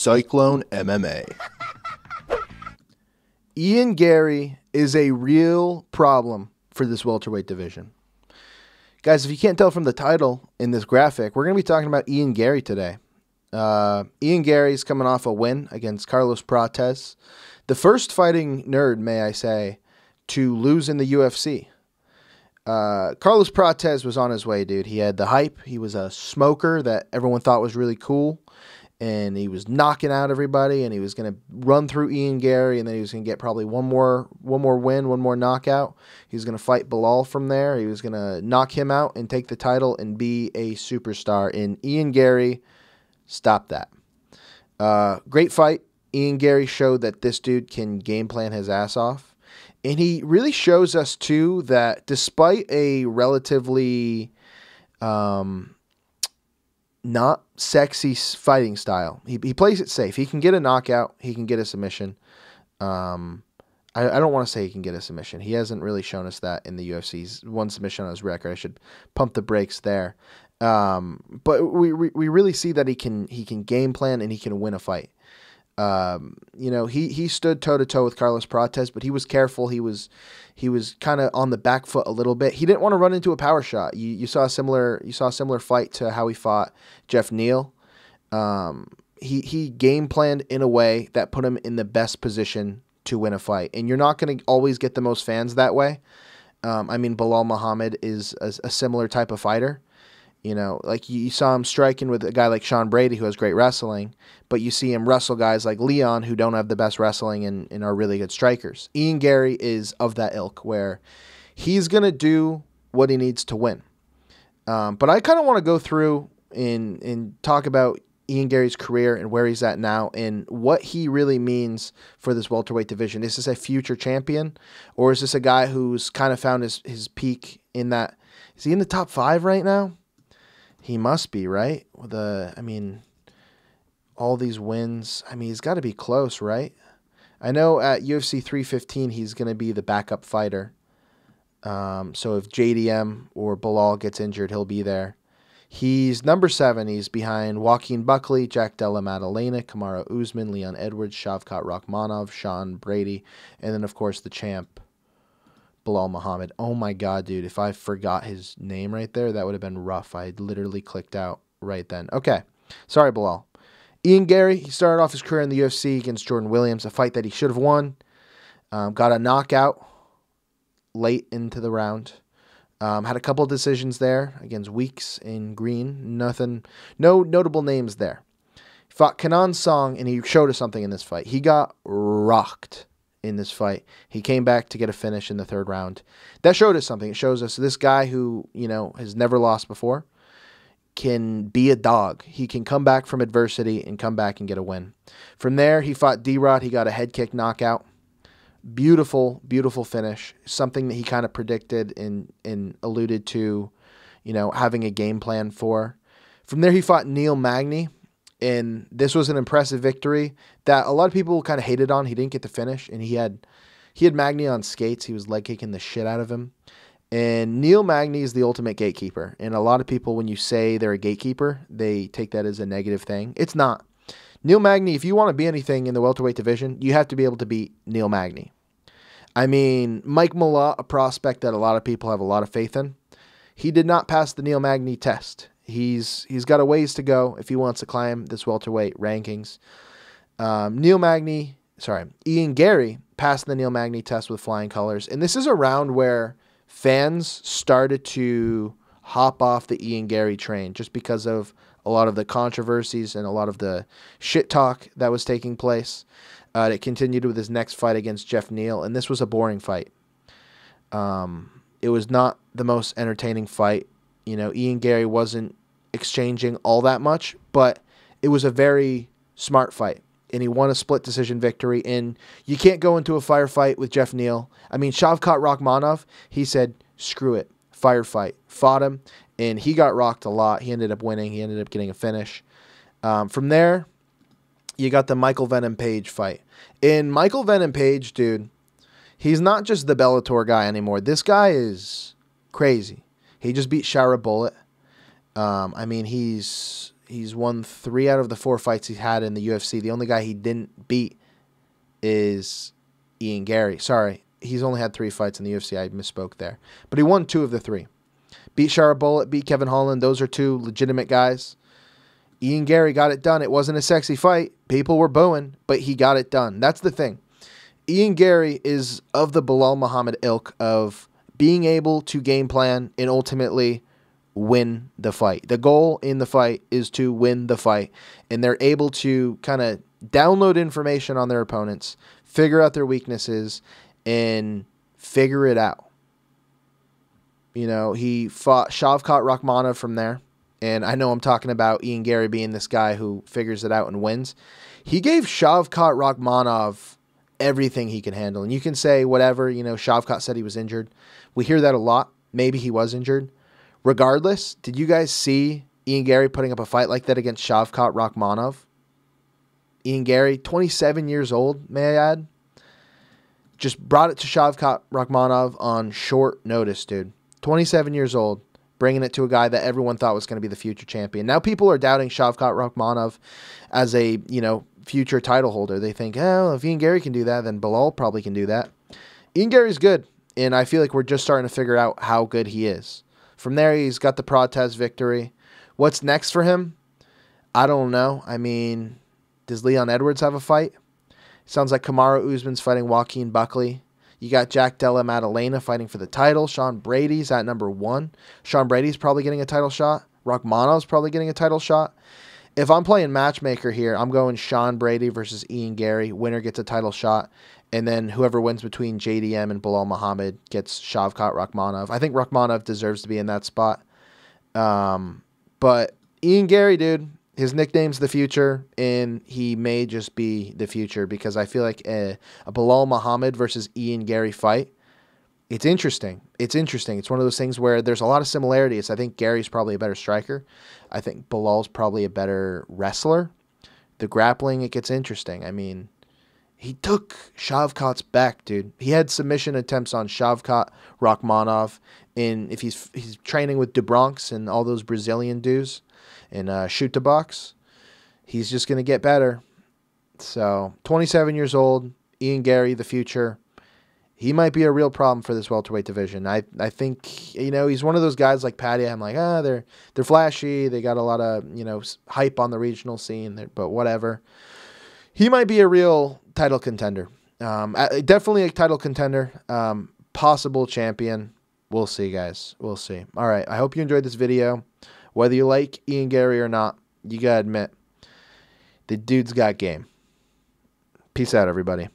Cyclone MMA. Ian Garry is a real problem for this welterweight division. Guys, if you can't tell from the title in this graphic, we're going to be talking about Ian Garry today. Ian Garry's coming off a win against Carlos Prates, the first fighting nerd, may I say, to lose in the UFC. Carlos Prates was on his way, dude. He had the hype. He was a smoker that everyone thought was really cool, and he was knocking out everybody, and he was going to run through Ian Garry, and then he was going to get probably one more win, one more knockout. He was going to fight Bilal from there. He was going to knock him out and take the title and be a superstar. And Ian Garry stopped that. Great fight. Ian Garry showed that this dude can game plan his ass off. And he really shows us, too, that despite a relatively not sexy fighting style, he plays it safe. He can get a knockout. He can get a submission. I don't want to say he can get a submission. He hasn't really shown us that in the UFC's one submission on his record. I should pump the brakes there. But we really see that he can game plan and he can win a fight. You know, he stood toe to toe with Carlos Prates, but he was careful. He was kind of on the back foot a little bit. He didn't want to run into a power shot. You saw a similar fight to how he fought Jeff Neal. He game planned in a way that put him in the best position to win a fight. And you're not going to always get the most fans that way. I mean, Bilal Muhammad is a similar type of fighter. You know, like you saw him striking with a guy like Sean Brady, who has great wrestling, but you see him wrestle guys like Leon, who don't have the best wrestling and are really good strikers. Ian Garry is of that ilk, where he's going to do what he needs to win. But I kind of want to go through and talk about Ian Garry's career and where he's at now and what he really means for this welterweight division. Is this a future champion, or is this a guy who's kind of found his peak in that? Is he in the top 5 right now? He must be, right? I mean, all these wins. I mean, he's got to be close, right? I know at UFC 315, he's going to be the backup fighter. So if JDM or Bilal gets injured, he'll be there. He's number 7. He's behind Joaquin Buckley, Jack Della Maddalena, Kamaru Usman, Leon Edwards, Shavkat Rakhmonov, Sean Brady, and then, of course, the champ, Bilal Muhammad. Oh my God, dude. If I forgot his name right there, that would have been rough. I literally clicked out right then. Okay. Sorry, Bilal. Ian Garry, he started off his career in the UFC against Jordan Williams, a fight that he should have won. Got a knockout late into the round. Had a couple of decisions there against Weeks and Green. No notable names there. He fought Kenan Song, and he showed us something in this fight. He got rocked in this fight. He came back to get a finish in the 3rd round. That showed us something. It shows us this guy who, you know, has never lost before can be a dog. He can come back from adversity and come back and get a win. From there, he fought D-Rod. He got a head kick knockout. Beautiful, beautiful finish. Something that he kind of predicted and alluded to, you know, having a game plan for. From there, he fought Neil Magny. And this was an impressive victory that a lot of people kind of hated on. He didn't get the finish, and he had Magny on skates. He was leg kicking the shit out of him. And Neil Magny is the ultimate gatekeeper. And a lot of people, when you say they're a gatekeeper, they take that as a negative thing. It's not. Neil Magny, if you want to be anything in the welterweight division, you have to be able to beat Neil Magny. I mean, Mike Malott, a prospect that a lot of people have a lot of faith in, he did not pass the Neil Magny test. He's got a ways to go if he wants to climb this welterweight rankings. Ian Garry passed the Neil Magny test with flying colors. And this is a round where fans started to hop off the Ian Garry train just because of a lot of the controversies and a lot of the shit talk that was taking place. It continued with his next fight against Jeff Neal, and this was a boring fight. It was not the most entertaining fight. You know, Ian Garry wasn't exchanging all that much, but it was a very smart fight, and he won a split decision victory. And you can't go into a firefight with Jeff Neal. I mean, Shavkat Rakhmonov, he said, screw it, firefight. Fought him, and he got rocked a lot. He ended up winning. He ended up getting a finish. From there, you got the Michael Venom Page fight. And Michael Venom Page, dude, he's not just the Bellator guy anymore. This guy is crazy. He just beat Shara Bullet. I mean, he's He's won 3 out of the 4 fights he's had in the UFC. The only guy he didn't beat is Ian Garry. Sorry, he's only had 3 fights in the UFC. I misspoke there. But he won 2 of the 3. Beat Sharabola, beat Kevin Holland. Those are 2 legitimate guys. Ian Garry got it done. It wasn't a sexy fight. People were booing, but he got it done. That's the thing. Ian Garry is of the Belal Muhammad ilk of being able to game plan and ultimately win the fight. The goal in the fight is to win the fight, and they're able to kind of download information on their opponents, figure out their weaknesses, and figure it out. You know, he fought Shavkat Rakhmonov from there, and I know I'm talking about Ian Garry being this guy who figures it out and wins. He gave Shavkat Rakhmonov everything he can handle, and you can say whatever, you know, Shavkat said he was injured. We hear that a lot. Maybe he was injured. Regardless, did you guys see Ian Garry putting up a fight like that against Shavkat Rakhmonov? Ian Garry, 27 years old, may I add, just brought it to Shavkat Rakhmonov on short notice, dude. 27 years old, bringing it to a guy that everyone thought was going to be the future champion. Now people are doubting Shavkat Rakhmonov as a, you know, future title holder. They think, oh, if Ian Garry can do that, then Belal probably can do that. Ian Garry's good, and I feel like we're just starting to figure out how good he is. From there, he's got the Prates victory. What's next for him? I don't know. I mean, does Leon Edwards have a fight? Sounds like Kamaru Usman's fighting Joaquin Buckley. You got Jack Della Maddalena fighting for the title. Sean Brady's at number 1. Sean Brady's probably getting a title shot. Rakhmonov's probably getting a title shot. If I'm playing matchmaker here, I'm going Sean Brady versus Ian Garry. Winner gets a title shot. And then whoever wins between JDM and Belal Muhammad gets Shavkat Rakhmonov. I think Rakhmonov deserves to be in that spot. But Ian Garry, dude, his nickname's the future, and he may just be the future because I feel like a Belal Muhammad versus Ian Garry fight, it's interesting. It's interesting. It's one of those things where there's a lot of similarities. I think Gary's probably a better striker. I think Belal's probably a better wrestler. The grappling, it gets interesting. I mean, he took Shavkat's back, dude. He had submission attempts on Shavkat Rakhmonov, and if he's training with DeBronx and all those Brazilian dudes and shoot the box, he's just going to get better. So, 27 years old, Ian Garry, the future. He might be a real problem for this welterweight division. I think, you know, he's one of those guys like Paddy. I'm like, they're flashy. They got a lot of, you know, hype on the regional scene, but whatever. He might be a real title contender. Definitely a title contender. Possible champion. We'll see, guys. We'll see. All right. I hope you enjoyed this video. Whether you like Ian Garry or not, you got to admit, the dude's got game. Peace out, everybody.